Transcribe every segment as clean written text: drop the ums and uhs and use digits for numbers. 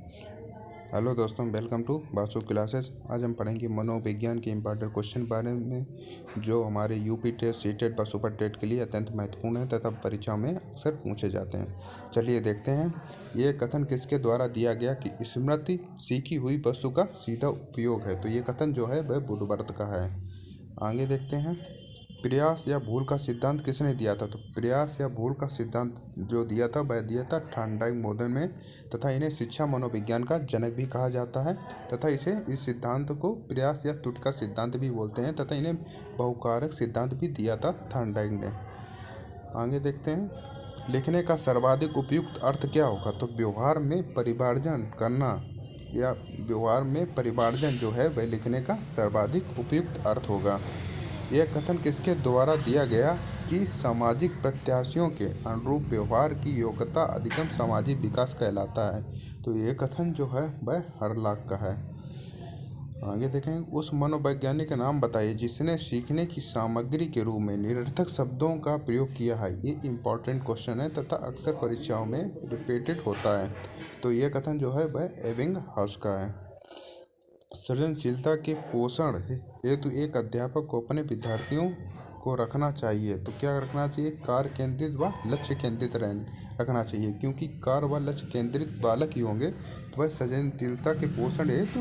Hello दोस्तों, welcome to Basu classes. आज हम पढ़ेंगे मनोविज्ञान के इम्पॉर्टेंट क्वेश्चन बारे में जो हमारे यूपी टेस्ट, सी टेट व सुपर टेट के लिए अत्यंत महत्वपूर्ण है तथा परीक्षाओं में अक्सर पूछे जाते हैं। चलिए देखते हैं। ये कथन किसके द्वारा दिया गया कि स्मृति सीखी हुई वस्तु का सीधा उपयोग है। तो ये कथन जो है वह वुडवर्थ का है। आगे देखते हैं। प्रयास या भूल का सिद्धांत किसने दिया था? तो प्रयास या भूल का सिद्धांत जो दिया था वह दिया था थॉर्नडाइक मोडल में, तथा इन्हें शिक्षा मनोविज्ञान का जनक भी कहा जाता है तथा इस सिद्धांत को प्रयास या त्रुटि का सिद्धांत भी बोलते हैं तथा इन्हें बहुकारक सिद्धांत भी दिया था थॉर्नडाइक ने। आगे देखते हैं। लिखने का सर्वाधिक उपयुक्त अर्थ क्या होगा? तो व्यवहार में परिमार्जन करना या व्यवहार में परिमार्जन जो है वह लिखने का सर्वाधिक उपयुक्त अर्थ होगा। यह कथन किसके द्वारा दिया गया कि सामाजिक प्रत्याशियों के अनुरूप व्यवहार की योग्यता अधिकतम सामाजिक विकास कहलाता है? तो यह कथन जो है वह हरलाक का है। आगे देखें। उस मनोवैज्ञानिक का नाम बताइए जिसने सीखने की सामग्री के रूप में निरर्थक शब्दों का प्रयोग किया है। ये इम्पॉर्टेंट क्वेश्चन है तथा अक्सर परीक्षाओं में रिपीटेड होता है। तो यह कथन जो है वह एबिंगहॉस का है। सृजनशीलता के पोषण हेतु एक अध्यापक को अपने विद्यार्थियों को रखना चाहिए। तो क्या रखना चाहिए? कार्य केंद्रित व लक्ष्य केंद्रित रखना चाहिए, क्योंकि कार्य व लक्ष्य केंद्रित बालक ही होंगे। तो वह सृजनशीलता के पोषण हेतु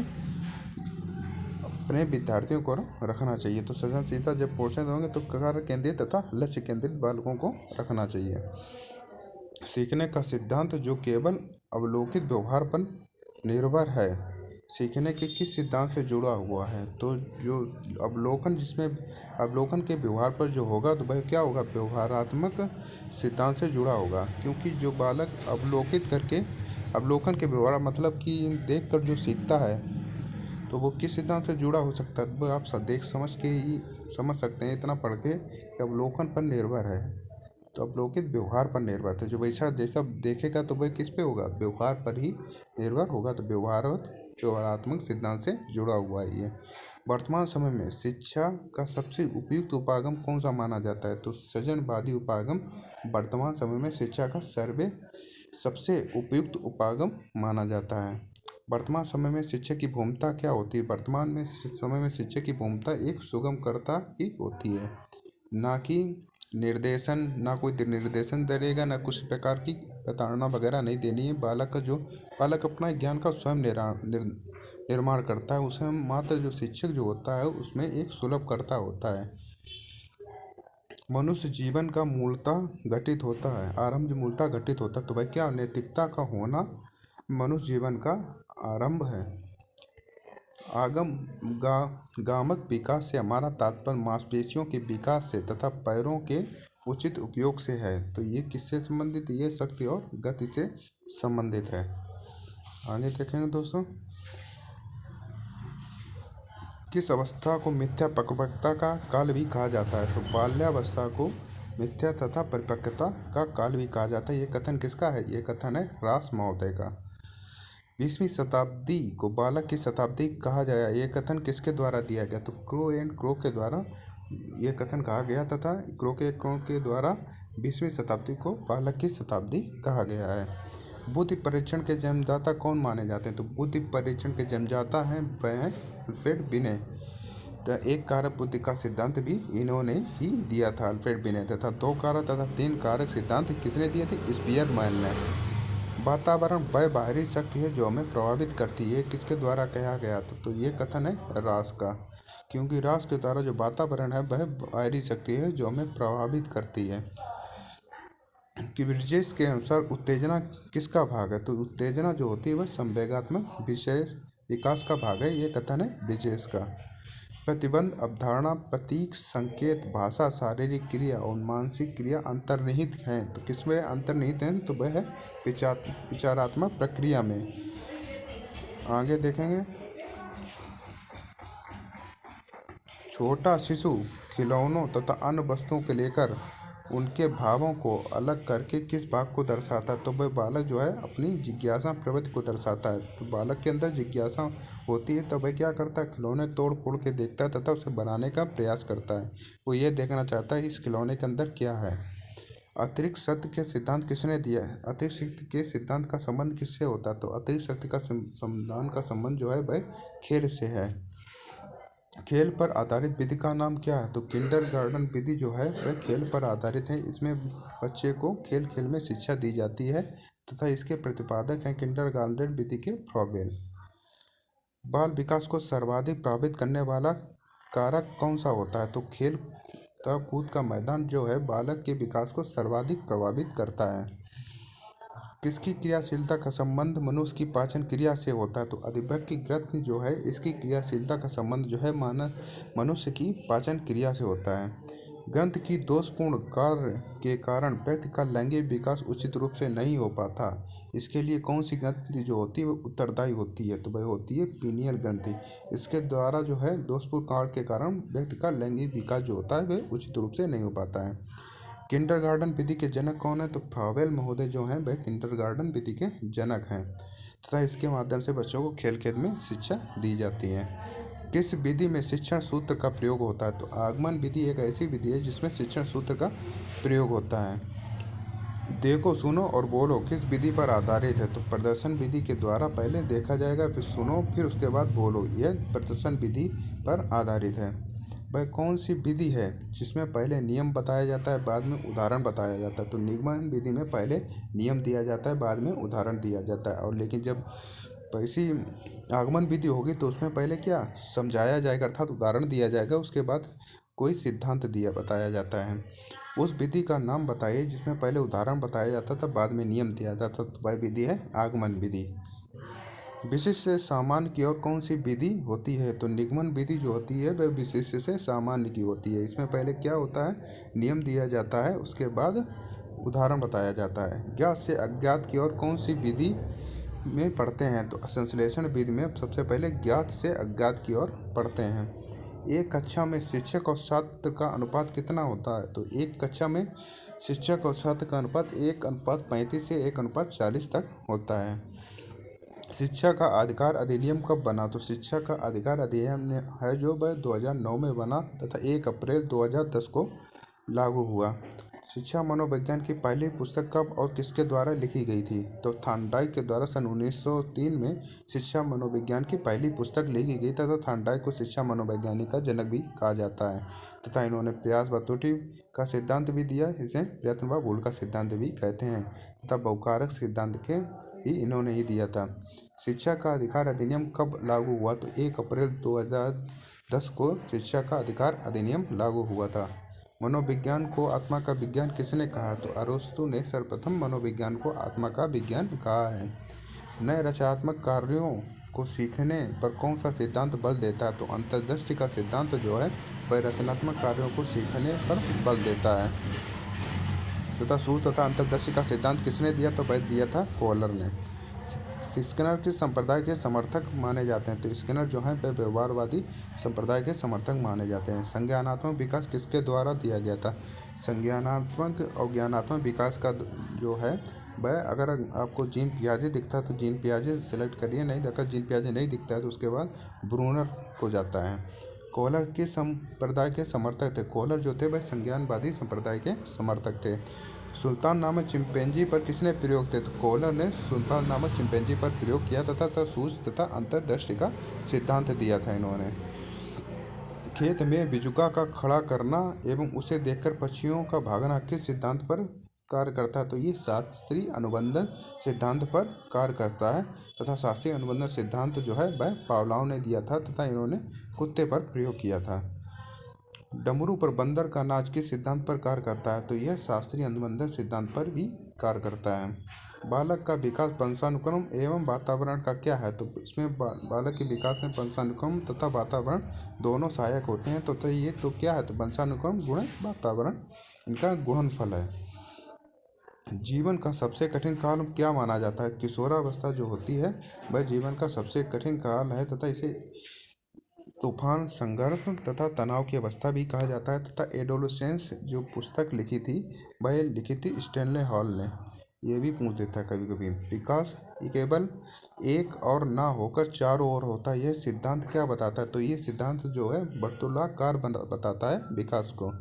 अपने विद्यार्थियों को रखना चाहिए। तो सृजनशीलता जब पोषण होंगे तो कार्य केंद्रित तथा लक्ष्य केंद्रित बालकों को रखना चाहिए। सीखने का सिद्धांत जो केवल अवलोकित व्यवहार पर निर्भर है, सीखने के किस सिद्धांत से जुड़ा हुआ है? तो जो अवलोकन, जिसमें अवलोकन के व्यवहार पर जो होगा तो वह क्या होगा? व्यवहारात्मक सिद्धांत से जुड़ा होगा, क्योंकि जो बालक अवलोकित करके, अवलोकन के व्यवहार मतलब कि देख कर जो सीखता है तो वो किस सिद्धांत से जुड़ा हो सकता है? वो आप सब देख समझ के ही समझ सकते हैं इतना पढ़ के कि अवलोकन पर निर्भर है। तो अवलोकित व्यवहार पर निर्भर है। जो वैसा जैसा देखेगा तो वह किस पे होगा? व्यवहार पर ही निर्भर होगा। तो व्यवहारात्मक सिद्धांत से जुड़ा हुआ है ये। वर्तमान समय में शिक्षा का सबसे उपयुक्त उपागम कौन सा माना जाता है? तो सृजनवादी उपागम वर्तमान समय में शिक्षा का सबसे उपयुक्त उपागम माना जाता है। वर्तमान समय में शिक्षक की भूमिका क्या होती है? वर्तमान में समय में शिक्षक की भूमिका एक सुगमकर्ता ही होती है, ना कि निर्देशन। ना कोई निर्देशन करेगा, ना कुछ प्रकार की प्रताड़ना वगैरह नहीं देनी है। बालक अपना ज्ञान का स्वयं निर्माण करता है। उसमें मात्र जो शिक्षक जो होता है उसमें एक सुलभकर्ता होता है। मनुष्य जीवन का मूलतः घटित होता है, आरंभ मूलतः घटित होता है। तो भाई क्या? नैतिकता का होना मनुष्य जीवन का आरंभ है। गामक विकास से हमारा तात्पर्य मांसपेशियों के विकास से तथा पैरों के उचित उपयोग से है। तो ये किससे संबंधित? ये शक्ति और गति से संबंधित है। आगे देखेंगे दोस्तों। किस अवस्था को मिथ्या परिपक्वता का काल भी कहा जाता है? तो बाल्यावस्था को मिथ्या तथा परिपक्वता का काल भी कहा जाता है। ये कथन किसका है? ये कथन है रास महोदय का। 20वीं शताब्दी को बालक की शताब्दी कहा गया। ये कथन किसके द्वारा दिया गया? तो क्रो एंड क्रो के द्वारा ये कथन कहा गया तथा क्रो के द्वारा 20वीं शताब्दी को बालक की शताब्दी कहा गया है। बुद्धि परीक्षण के जन्मदाता कौन माने जाते हैं? तो बुद्धि परीक्षण के जन्मदाता हैं अल्फ्रेड बिने। तो एक कारक बुद्धि का सिद्धांत भी इन्होंने ही दिया था, अल्फ्रेड बिने। तथा 2 कारक तथा 3 कारक सिद्धांत किसने दिए थे? स्पीयरमैन ने। वातावरण वह बाहरी शक्ति है जो हमें प्रभावित करती है। किसके द्वारा कहा गया? तो ये कथन है रास का, क्योंकि रास के द्वारा जो वातावरण है वह बाहरी शक्ति है जो हमें प्रभावित करती है। कि ब्रिजेश के अनुसार उत्तेजना किसका भाग है? तो उत्तेजना जो होती है वह संवेगात्मक विशेष विकास का भाग है। ये कथन है ब्रिजेश का। प्रतिबंध, अवधारणा, प्रतीक, संकेत, भाषा, शारीरिक क्रिया और मानसिक क्रिया अंतर्निहित हैं। तो किसमें अंतर्निहित हैं? तो वह है विचारात्मक प्रक्रिया में। आगे देखेंगे। छोटा शिशु खिलौनों तथा अन्य वस्तुओं को लेकर उनके भावों को अलग करके किस भाग को दर्शाता है? तो वह बालक जो है अपनी जिज्ञासा प्रवृत्ति को दर्शाता है। तो बालक के अंदर जिज्ञासा होती है तो वह क्या करता है? खिलौने तोड़ फोड़ के देखता है तथा उसे बनाने का प्रयास करता है। वो ये देखना चाहता है इस खिलौने के अंदर क्या है। अतिरिक्त शक्ति के सिद्धांत किसने दिया है? अतिरिक्त शक्ति के सिद्धांत का संबंध किससे होता है? तो अतिरिक्त शक्ति का समाधान का संबंध जो है वह खेल से है। खेल पर आधारित विधि का नाम क्या है? तो किंडरगार्टन विधि जो है वह खेल पर आधारित है। इसमें बच्चे को खेल खेल में शिक्षा दी जाती है तथा इसके प्रतिपादक हैं किंडरगार्टन विधि के फ्रॉबेल। बाल विकास को सर्वाधिक प्रभावित करने वाला कारक कौन सा होता है? तो खेल कूद का मैदान जो है बालक के विकास को सर्वाधिक प्रभावित करता है। किसकी क्रियाशीलता का संबंध मनुष्य की पाचन क्रिया से होता है? तो अधिभक्ति ग्रंथि जो है इसकी क्रियाशीलता का संबंध जो है मनुष्य की पाचन क्रिया से होता है। ग्रंथ की दोषपूर्ण कार्य के कारण व्यक्ति का लैंगिक विकास उचित रूप से नहीं हो पाता। इसके लिए कौन सी ग्रंथि जो होती है वो उत्तरदायी होती है? तो वह होती है पीनियल ग्रंथि। इसके द्वारा जो है दोषपूर्ण कार्य के कारण व्यक्ति का लैंगिक विकास जो होता है वह उचित रूप से नहीं हो पाता है। किंडरगार्टन विधि के जनक कौन है? तो फ्रॉबेल महोदय जो हैं वह किंडरगार्टन विधि के जनक हैं तथा इसके माध्यम से बच्चों को खेल खेल में शिक्षा दी जाती है। किस विधि में शिक्षण सूत्र का प्रयोग होता है? तो आगमन विधि एक ऐसी विधि है जिसमें शिक्षण सूत्र का प्रयोग होता है। देखो, सुनो और बोलो किस विधि पर आधारित है? तो प्रदर्शन विधि के द्वारा पहले देखा जाएगा, फिर सुनो, फिर उसके बाद बोलो। यह प्रदर्शन विधि पर आधारित है। वह कौन सी विधि है जिसमें पहले नियम बताया जाता है बाद में उदाहरण बताया जाता है? तो निगमन विधि में पहले नियम दिया जाता है बाद में उदाहरण दिया जाता है। और लेकिन जब वैसी आगमन विधि होगी तो उसमें पहले क्या समझाया जाएगा अर्थात उदाहरण दिया जाएगा, उसके बाद कोई सिद्धांत बताया जाता है। उस विधि का नाम बताइए जिसमें पहले उदाहरण बताया जाता था बाद में नियम दिया जाता, तो वह विधि है आगमन विधि। विशिष्ट से सामान्य की ओर कौन सी विधि होती है? तो निगमन विधि जो होती है वह विशिष्ट से सामान्य की होती है। इसमें पहले क्या होता है, नियम दिया जाता है, उसके बाद उदाहरण बताया जाता है। ज्ञात से अज्ञात की ओर कौन सी विधि में पढ़ते हैं? तो संश्लेषण विधि में सबसे पहले ज्ञात से अज्ञात की ओर पढ़ते हैं। एक कक्षा में शिक्षक और छात्र का अनुपात कितना होता है? तो एक कक्षा में शिक्षक और छात्र का अनुपात 1:35 से 1:40 तक होता है। शिक्षा का अधिकार अधिनियम कब बना? तो शिक्षा का अधिकार अधिनियम है जो वह 2009 में बना तथा 1 अप्रैल 2010 को लागू हुआ। शिक्षा मनोविज्ञान की पहली पुस्तक कब और किसके द्वारा लिखी गई थी? तो थॉर्नडाइक के द्वारा सन 1903 में शिक्षा मनोविज्ञान की पहली पुस्तक लिखी गई तथा थॉर्नडाइक को शिक्षा मनोवैज्ञानिक का जनक भी कहा जाता है तथा इन्होंने प्रयास व त्रुटि का सिद्धांत भी दिया, इसे प्रयत्न व भूल का सिद्धांत भी कहते हैं तथा बहुकारक सिद्धांत के भी इन्होंने ही दिया था। शिक्षा का अधिकार अधिनियम कब लागू हुआ? तो 1 अप्रैल 2010 को शिक्षा का अधिकार अधिनियम लागू हुआ था। मनोविज्ञान को आत्मा का विज्ञान किसने कहा? तो अरस्तु ने सर्वप्रथम मनोविज्ञान को आत्मा का विज्ञान कहा है। नए रचनात्मक कार्यों को सीखने पर कौन सा सिद्धांत बल देता है? तो अंतर्दृष्टि का सिद्धांत जो है वह रचनात्मक कार्यों को सीखने पर बल देता है। सतह सूत्र तथा अंतर्दृष्टि का सिद्धांत किसने दिया? तो वह दिया था कोहलर ने। स्किनर किस संप्रदाय के समर्थक माने जाते हैं? तो स्किनर जो है वह व्यवहारवादी संप्रदाय के समर्थक माने जाते हैं। संज्ञानात्मक विकास किसके द्वारा दिया गया था? संज्ञानात्मक और ज्ञानात्मक विकास का जो है वह, अगर आपको जीन पियाजे दिखता है तो जीन पियाजे सेलेक्ट करिए, नहीं देखा जीन पियाजे नहीं दिखता है तो उसके बाद ब्रूनर को जाता है। कोहलर किस संप्रदाय के समर्थक थे? कोहलर जो थे वह संज्ञानवादी संप्रदाय के समर्थक थे। सुल्तान नामक चिंपैंजी पर किसने प्रयोग थे? तो कोहलर ने सुल्तान नामक चिंपैंजी पर प्रयोग किया तथा सूझ तथा अंतर्दृष्टि का सिद्धांत दिया था इन्होंने। खेत में बिजुका का खड़ा करना एवं उसे देखकर पक्षियों का भागना किस सिद्धांत पर कार्य करता है? तो ये शास्त्रीय अनुबंधन सिद्धांत पर कार्य करता है तथा शास्त्रीय अनुबंधन सिद्धांत जो है वह पावलोव ने दिया था तथा इन्होंने कुत्ते पर प्रयोग किया था। डमरू पर बंदर का नाच किस सिद्धांत पर कार्य करता है? तो यह शास्त्रीय अनुबंधन सिद्धांत पर भी कार्य करता है। बालक का विकास वंशानुक्रम एवं वातावरण का क्या है? तो इसमें बालक के विकास में वंशानुक्रम तथा वातावरण दोनों सहायक होते हैं। तो ये तो क्या है? तो वंशानुक्रम गुण वातावरण इनका गुणनफल है। जीवन का सबसे कठिन काल क्या माना जाता है? किशोरावस्था जो होती है वह जीवन का सबसे कठिन काल है तथा इसे तूफान, संघर्ष तथा तनाव की अवस्था भी कहा जाता है तथा एडोलसेंस जो पुस्तक लिखी थी वह लिखी थी स्टैनले हॉल ने। ये भी पूछ देता है कभी कभी। विकास केवल एक और ना होकर चारों ओर होता है, यह सिद्धांत क्या बताता है? तो ये सिद्धांत जो है वर्तुलाकार बताता है विकास को।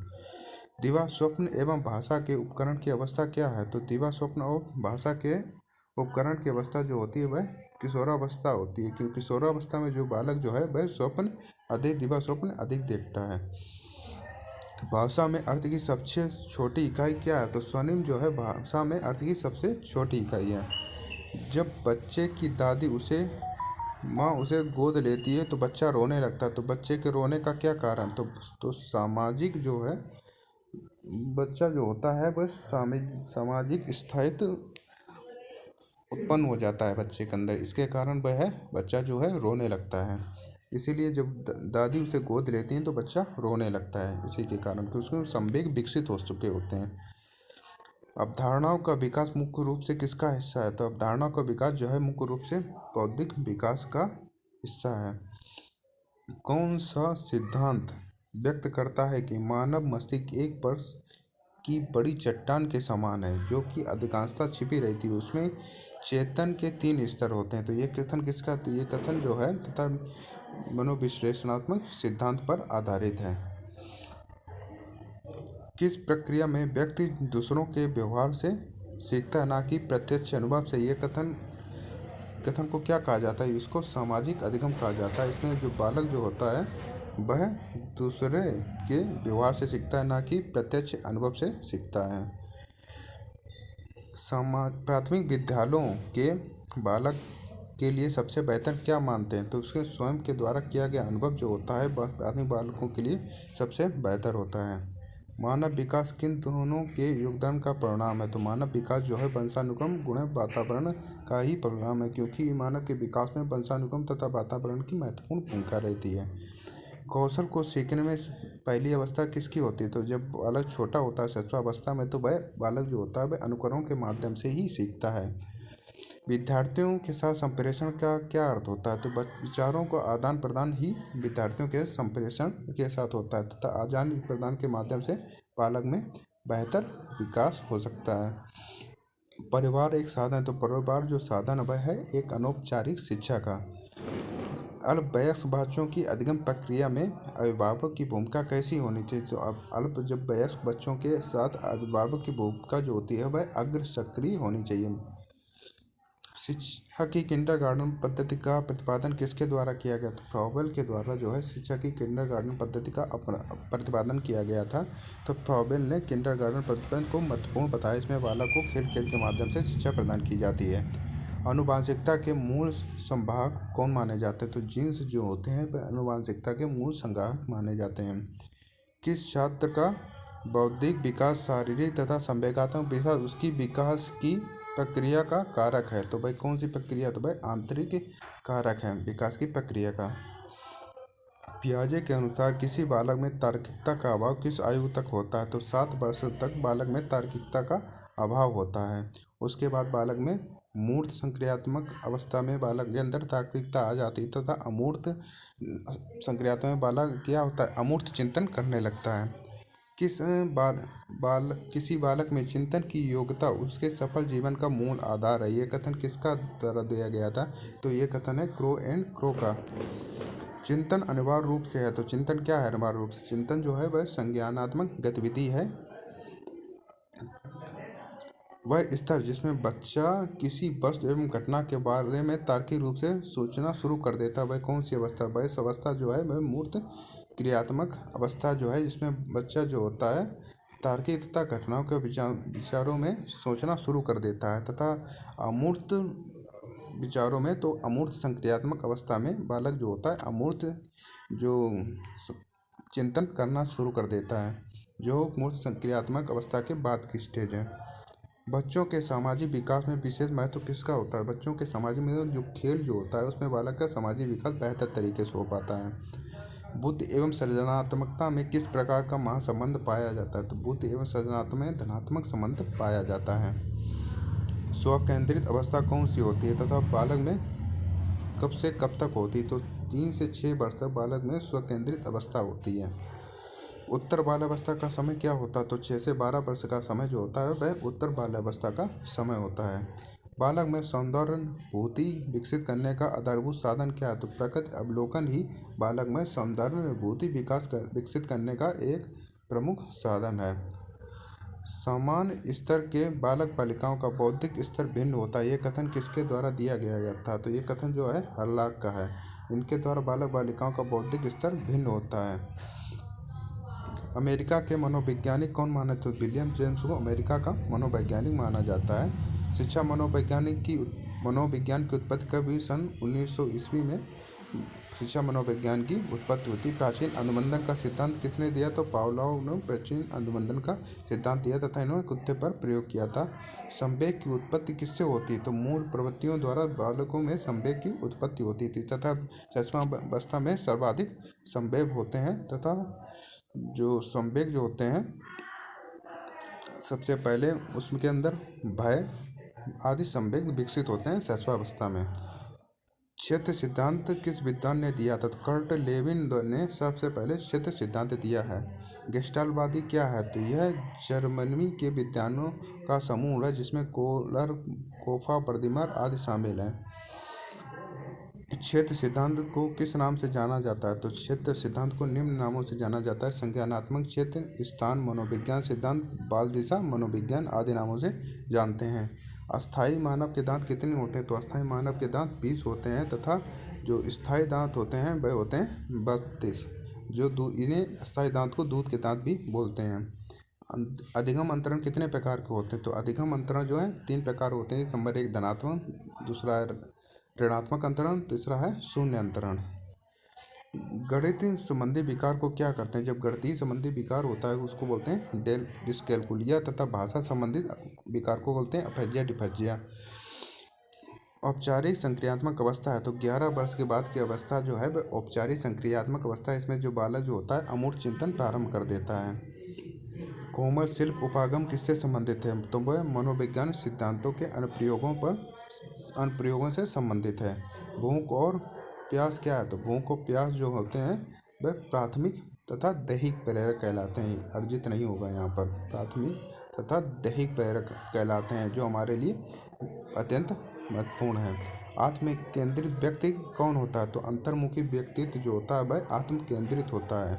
दिवा स्वप्न एवं भाषा के उपकरण की अवस्था क्या है? तो दिवा स्वप्न और भाषा के उपकरण की अवस्था जो होती है वह किशोरावस्था होती है, क्योंकि किशोरावस्था में जो बालक जो है वह स्वप्न अधिक, दिवा स्वप्न अधिक देखता है। भाषा में अर्थ की सबसे छोटी इकाई क्या है? तो स्वनिम जो है भाषा में अर्थ की सबसे छोटी इकाई है। जब बच्चे की दादी माँ उसे गोद लेती है तो बच्चा रोने लगता है, तो बच्चे के रोने का क्या कारण? तो सामाजिक जो है, बच्चा जो होता है वह सामाजिक स्थायित्व उत्पन्न हो जाता है बच्चे के अंदर, इसके कारण वह बच्चा जो है रोने लगता है। इसीलिए जब दादी उसे गोद लेती हैं तो बच्चा रोने लगता है, इसी के कारण कि उसमें संवेग विकसित हो चुके होते हैं। अवधारणाओं का विकास मुख्य रूप से किसका हिस्सा है? तो अवधारणाओं का विकास जो है मुख्य रूप से बौद्धिक विकास का हिस्सा है। कौन सा सिद्धांत व्यक्त करता है कि मानव मस्तिष्क एक वर्ष की बड़ी चट्टान के समान है जो कि अधिकांशतः छिपी रहती है, उसमें चेतन के 3 स्तर होते हैं? तो ये कथन किसका? तो ये कथन जो है तथा मनोविश्लेषणात्मक सिद्धांत पर आधारित है। किस प्रक्रिया में व्यक्ति दूसरों के व्यवहार से सीखता है, ना कि प्रत्यक्ष अनुभव से? ये कथन को क्या कहा जाता है? इसको सामाजिक अधिगम कहा जाता है। इसमें जो बालक जो होता है वह दूसरे के व्यवहार से सीखता है, ना कि प्रत्यक्ष अनुभव से सीखता है। प्राथमिक विद्यालयों के बालक के लिए सबसे बेहतर क्या मानते हैं? तो उसके स्वयं के द्वारा किया गया अनुभव जो होता है वह प्राथमिक बालकों के लिए सबसे बेहतर होता है। मानव विकास किन दोनों के योगदान का परिणाम है? तो मानव विकास जो है वंशानुक्रम गुण वातावरण का ही परिणाम है, क्योंकि मानव के विकास में वंशानुक्रम तथा वातावरण की महत्वपूर्ण भूमिका रहती है। कौशल को सीखने में पहली अवस्था किसकी होती है? तो जब बालक छोटा होता है शिशुअवस्था में, तो वह बालक जो होता है वह अनुकरण के माध्यम से ही सीखता है। विद्यार्थियों के साथ संप्रेषण का क्या अर्थ होता है? तो विचारों का आदान प्रदान ही विद्यार्थियों के संप्रेषण के साथ होता है तथा आदान प्रदान के माध्यम से बालक में बेहतर विकास हो सकता है। परिवार एक साधन है, तो परिवार जो साधन वह है एक अनौपचारिक शिक्षा का। अल्पवयस्क बच्चों की अधिगम प्रक्रिया में अभिभावक की भूमिका कैसी होनी चाहिए? तो अब जब वयस्क बच्चों के साथ अभिभावक की भूमिका जो होती है वह अग्र सक्रिय होनी चाहिए। शिक्षा की किंडरगार्टन पद्धति का प्रतिपादन किसके द्वारा किया गया? तो फ्रॉबेल के द्वारा जो है शिक्षा की किंडरगार्टन पद्धति का प्रतिपादन किया गया था। तो फ्रॉबेल ने किंडरगार्टन पद्धति को महत्वपूर्ण बताया। इसमें बालक को खेल खेल के माध्यम से शिक्षा प्रदान की जाती है। आनुवंशिकता के मूल संवाहक कौन माने जाते हैं? तो जीन्स जो होते हैं वह आनुवंशिकता के मूल संवाहक माने जाते हैं। किस छात्र का बौद्धिक विकास शारीरिक तथा संवेगात्मक विकास उसकी विकास की प्रक्रिया का कारक है? तो भाई कौन सी प्रक्रिया? तो भाई आंतरिक कारक है विकास की प्रक्रिया का। पियाजे के अनुसार किसी बालक में तार्किकता का अभाव किस आयु तक होता है? तो 7 वर्ष तक बालक में तार्किकता का अभाव होता है। उसके बाद बालक में मूर्त संक्रियात्मक अवस्था में बालक के अंदर तार्किकता आ जाती है तथा अमूर्त संक्रियात्मक में बालक क्या होता है? अमूर्त चिंतन करने लगता है। किसी बालक में चिंतन की योग्यता उसके सफल जीवन का मूल आधार है। ये कथन किसका द्वारा दिया गया था? तो ये कथन है क्रो एंड क्रो का। चिंतन अनिवार्य रूप से है, तो चिंतन क्या है? अनिवार्य रूप से चिंतन जो है वह संज्ञानात्मक गतिविधि है, वह स्तर जिसमें बच्चा किसी वस्तु एवं घटना के बारे में तार्किक रूप से सोचना शुरू कर देता है। वह कौन सी अवस्था? वह इस अवस्था जो है वह मूर्त क्रियात्मक अवस्था जो है, जिसमें बच्चा जो होता है तार्किक तथा घटनाओं के विचारों में सोचना शुरू कर देता है। तथा अमूर्त विचारों में, तो अमूर्त संक्रियात्मक अवस्था में बालक जो होता है अमूर्त जो चिंतन करना शुरू कर देता है, जो मूर्त संक्रियात्मक अवस्था के बाद की स्टेज है। बच्चों के सामाजिक विकास में विशेष महत्व किसका होता है? बच्चों के सामाजिक में जो खेल जो होता है उसमें बालक का सामाजिक विकास बेहतर तरीके से हो पाता है। बुद्धि एवं सृजनात्मकता में किस प्रकार का महासंबंध पाया जाता है? तो बुद्धि एवं सृजनात्मक में धनात्मक संबंध पाया जाता है। स्व केंद्रित अवस्था कौन सी होती है तथा बालक में कब से कब तक होती है? तो 3 से 6 वर्ष तक बालक में स्व केंद्रित अवस्था होती है। उत्तर बाल्यावस्था का समय क्या होता है? तो 6 से 12 वर्ष का समय जो होता है वह उत्तर बाल्यावस्था का समय होता है। बालक में सौंदर्यानुभूति विकसित करने का आधारभूत साधन क्या है? तो प्रकृति अवलोकन ही बालक में सौंदर्यानुभूति विकसित करने का एक प्रमुख साधन है। सामान्य स्तर के बालक बालिकाओं का बौद्धिक स्तर भिन्न होता है। ये कथन किसके द्वारा दिया गया था? तो ये कथन जो है हर्लॉक का है। इनके द्वारा बालक बालिकाओं का बौद्धिक स्तर भिन्न होता है। अमेरिका के मनोवैज्ञानिक कौन माने? तो विलियम जेम्स को अमेरिका का मनोवैज्ञानिक माना जाता है। शिक्षा मनोविज्ञान की उत्पत्ति कब हुई? सन 1900 ईस्वी में शिक्षा मनोविज्ञान की उत्पत्ति होती। प्राचीन अनुबंधन का सिद्धांत किसने दिया? तो पावलोव ने प्राचीन अनुबंधन का सिद्धांत दिया तथा इन्होंने कुत्ते पर प्रयोग किया था। संवेग की उत्पत्ति किससे होती? तो मूल प्रवृत्तियों द्वारा बालकों में संवेग की उत्पत्ति होती थी तथा शिशुअवस्था में सर्वाधिक संवेग होते हैं तथा जो संवेग जो होते हैं सबसे पहले उसके अंदर भय आदि संवेग विकसित होते हैं शिशुअवस्था में। क्षेत्र सिद्धांत किस विद्वान ने दिया था? तो कर्ट लेविन ने सबसे पहले क्षेत्र सिद्धांत दिया है। गेस्टाल्टवादी क्या है? तो यह जर्मनी के विद्वानों का समूह है जिसमें कोहलर, कोफा, बर्दिमर आदि शामिल हैं। क्षेत्र सिद्धांत को किस नाम से जाना जाता है? तो क्षेत्र सिद्धांत को निम्न नामों से जाना जाता है: संज्ञानात्मक क्षेत्र, स्थान मनोविज्ञान सिद्धांत, बाल दिशा मनोविज्ञान आदि नामों से जानते हैं। अस्थायी मानव के दांत कितने होते हैं? तो अस्थायी मानव के दांत 20 होते हैं तथा जो स्थायी दांत होते हैं वह होते हैं 32। इन्हें अस्थायी दांत को दूध के दांत भी बोलते हैं। अधिगम अंतरण कितने प्रकार के होते हैं? तो अधिगम अंतरण जो है 3 प्रकार होते हैं। नंबर 1 धनात्मक, दूसरा है ऋणात्मक अंतरण, तीसरा है शून्य अंतरण। गणित संबंधी विकार को क्या करते हैं? जब गणितीय संबंधी विकार होता है उसको बोलते हैं डिस्कैल्कुलिया तथा भाषा संबंधित विकार को बोलते हैं अपैजिया डिफेजिया। औपचारिक संक्रियात्मक अवस्था है तो 11 वर्ष के बाद की अवस्था जो है वह औपचारिक संक्रियात्मक अवस्था है। इसमें जो बालक जो होता है अमूर्त चिंतन प्रारंभ कर देता है। कोमल शिल्प उपागम किससे संबंधित है? तो वह मनोविज्ञान सिद्धांतों के अनुप्रयोगों से संबंधित है। भूख और प्यास क्या है? तो भूख और प्यास जो होते हैं वह प्राथमिक तथा दैहिक प्रेरक कहलाते हैं। अर्जित नहीं होगा यहाँ पर। प्राथमिक तथा दैहिक प्रेरक कहलाते हैं जो हमारे लिए अत्यंत महत्वपूर्ण है। आत्म केंद्रित व्यक्ति कौन होता है? तो अंतर्मुखी व्यक्तित्व जो होता है वह आत्म केंद्रित होता है।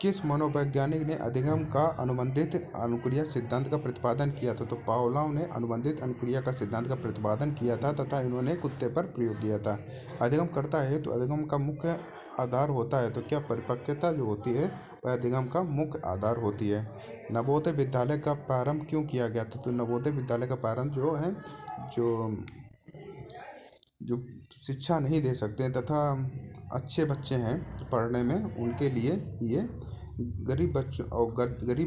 किस मनोवैज्ञानिक ने अधिगम का अनुबंधित अनुक्रिया सिद्धांत का प्रतिपादन किया था? तो पावलोव ने अनुबंधित अनुक्रिया का सिद्धांत का प्रतिपादन किया था तथा इन्होंने कुत्ते पर प्रयोग किया था। अधिगम करता है तो अधिगम का मुख्य आधार होता है तो क्या परिपक्वता जो होती है वह अधिगम का मुख्य आधार होती है। नवोदय विद्यालय का प्रारंभ क्यों किया गया था? तो नवोदय विद्यालय का प्रारंभ जो है जो शिक्षा नहीं दे सकते तथा अच्छे बच्चे हैं पढ़ने में उनके लिए ये गरीब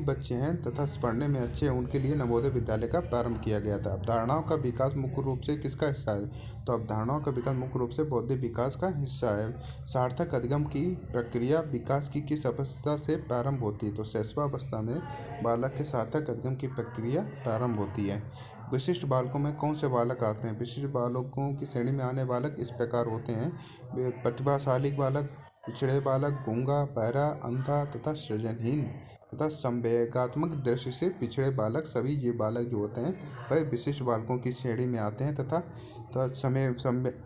बच्चे हैं तथा पढ़ने में अच्छे हैं उनके लिए नवोदय विद्यालय का प्रारंभ किया गया था। अवधारणाओं का विकास मुख्य रूप से किसका हिस्सा है? तो अवधारणाओं का विकास मुख्य रूप से बौद्धिक विकास का हिस्सा है। सार्थक अधिगम की प्रक्रिया विकास की किस अवस्था से प्रारंभ होती है? तो शैशवावस्था में बालक के सार्थक अधिगम की प्रक्रिया प्रारंभ होती है। विशिष्ट बालकों में कौन से बालक आते हैं? विशिष्ट बालकों की श्रेणी में आने बालक इस प्रकार होते हैं: प्रतिभाशाली बालक, पिछड़े बालक, गूंगा, बहरा, अंधा तथा सृजनहीन तथा संवेगात्मक दृष्टि से पिछड़े बालक। सभी ये बालक जो होते हैं वह विशिष्ट बालकों की श्रेणी में आते हैं तथा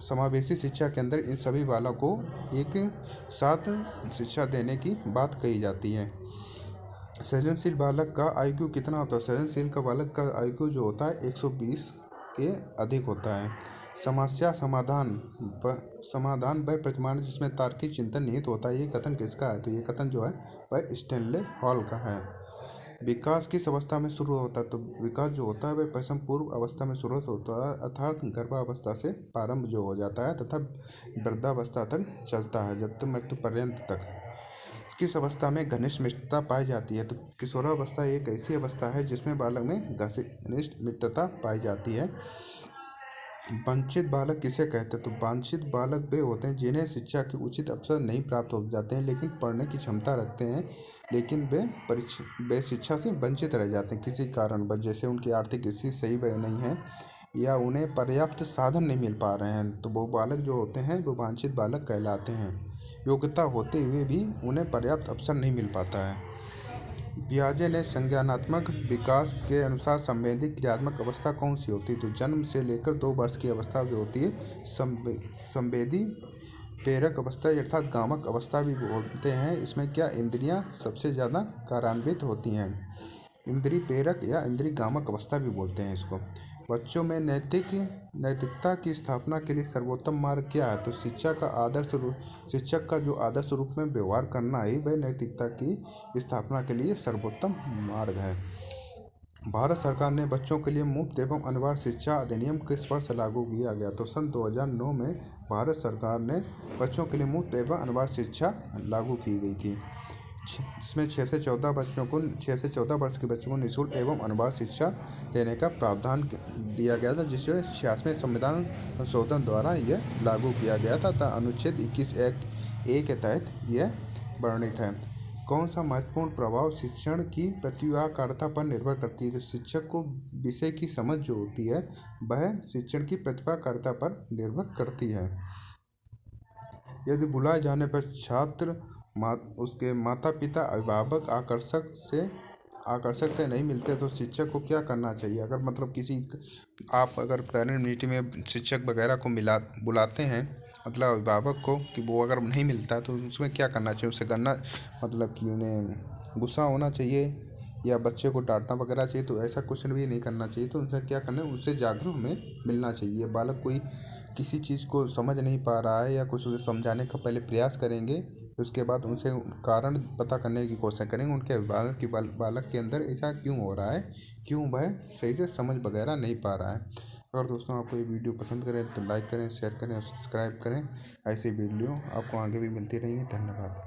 समावेशी शिक्षा के अंदर इन सभी बालकों को एक साथ शिक्षा देने की बात कही जाती है। सृजनशील बालक का IQ कितना होता है? सृजनशील का बालक का IQ जो होता है 120 के अधिक होता है। समस्या समाधान वह प्रतिमान जिसमें तार्किक चिंतन निहित होता है। ये कथन किसका है? तो ये कथन जो है वह स्टैनले हॉल का है। विकास किस अवस्था में शुरू होता है? तो विकास जो होता है वह प्रसव पूर्व अवस्था में शुरू होता है अर्थात गर्भावस्था से प्रारंभ जो हो जाता है तथा वृद्धावस्था तक चलता है जब तक मृत्यु पर्यंत तक। किस अवस्था में घनिष्ठ मित्रता पाई जाती है? तो किशोरावस्था एक ऐसी अवस्था है जिसमें बालक में घनिष्ठ मित्रता पाई जाती है। वंचित बालक किसे कहते हैं? तो वांछित बालक वे होते हैं जिन्हें शिक्षा के उचित अवसर नहीं प्राप्त हो जाते हैं लेकिन पढ़ने की क्षमता रखते हैं लेकिन वे शिक्षा से वंचित रह जाते हैं किसी कारणवश, जैसे उनकी आर्थिक स्थिति सही नहीं है या उन्हें पर्याप्त साधन नहीं मिल पा रहे हैं तो वो बालक जो होते हैं वो वांछित बालक कहलाते हैं। योग्यता होते हुए भी उन्हें पर्याप्त अवसर नहीं मिल पाता है। पियाजे ने संज्ञानात्मक विकास के अनुसार संवेदी क्रियात्मक अवस्था कौन सी होती है? तो जन्म से लेकर 2 वर्ष की अवस्था जो होती है संवेदी प्रेरक अवस्था अर्थात गामक अवस्था भी बोलते हैं। इसमें क्या इंद्रियां सबसे ज़्यादा कार्यान्वित होती हैं। इंद्रिय प्रेरक या इंद्रिय गामक अवस्था भी बोलते हैं इसको। बच्चों में नैतिकता की स्थापना के लिए सर्वोत्तम मार्ग क्या है? तो शिक्षक का जो आदर्श रूप में व्यवहार करना ही वह नैतिकता की स्थापना के लिए सर्वोत्तम मार्ग है। भारत सरकार ने बच्चों के लिए मुफ्त एवं अनिवार्य शिक्षा अधिनियम किस वर्ष लागू किया गया? तो सन 2009 में भारत सरकार ने बच्चों के लिए मुफ्त एवं अनिवार्य शिक्षा लागू की गई थी, जिसमें 6 से 14 वर्ष के बच्चों को निःशुल्क एवं अनिवार्य शिक्षा देने का प्रावधान दिया गया था, जिसे 86वें संविधान संशोधन द्वारा यह लागू किया गया था। अनुच्छेद 21(a) के तहत यह वर्णित है। कौन सा महत्वपूर्ण प्रभाव शिक्षण की प्रतिभाकारिता पर निर्भर करती है? तो शिक्षक को विषय की समझ जो होती है वह शिक्षण की प्रतिभाकारिता पर निर्भर करती है। यदि बुलाए जाने पर छात्र उसके माता पिता अभिभावक आकर्षक से नहीं मिलते तो शिक्षक को क्या करना चाहिए? आप अगर पेरेंट मीटिंग में शिक्षक वगैरह को बुलाते हैं, मतलब अभिभावक को, कि वो अगर नहीं मिलता तो उसमें क्या करना चाहिए? उससे कि उन्हें गुस्सा होना चाहिए या बच्चे को डांटना वगैरह चाहिए? तो ऐसा कुछ भी नहीं करना चाहिए। तो उनसे क्या करना है, उनसे जाकर हमें मिलना चाहिए। बालक कोई किसी चीज़ को समझ नहीं पा रहा है या कुछ उसे समझाने का पहले प्रयास करेंगे, उसके बाद उनसे कारण पता करने की कोशिश करेंगे उनके अभिभावक की बालक के अंदर ऐसा क्यों हो रहा है, क्यों वह सही से समझ वगैरह नहीं पा रहा है। अगर दोस्तों आपको ये वीडियो पसंद करें तो लाइक करें, शेयर करें और सब्सक्राइब करें। ऐसी वीडियो आपको आगे भी मिलती रहेंगी। धन्यवाद।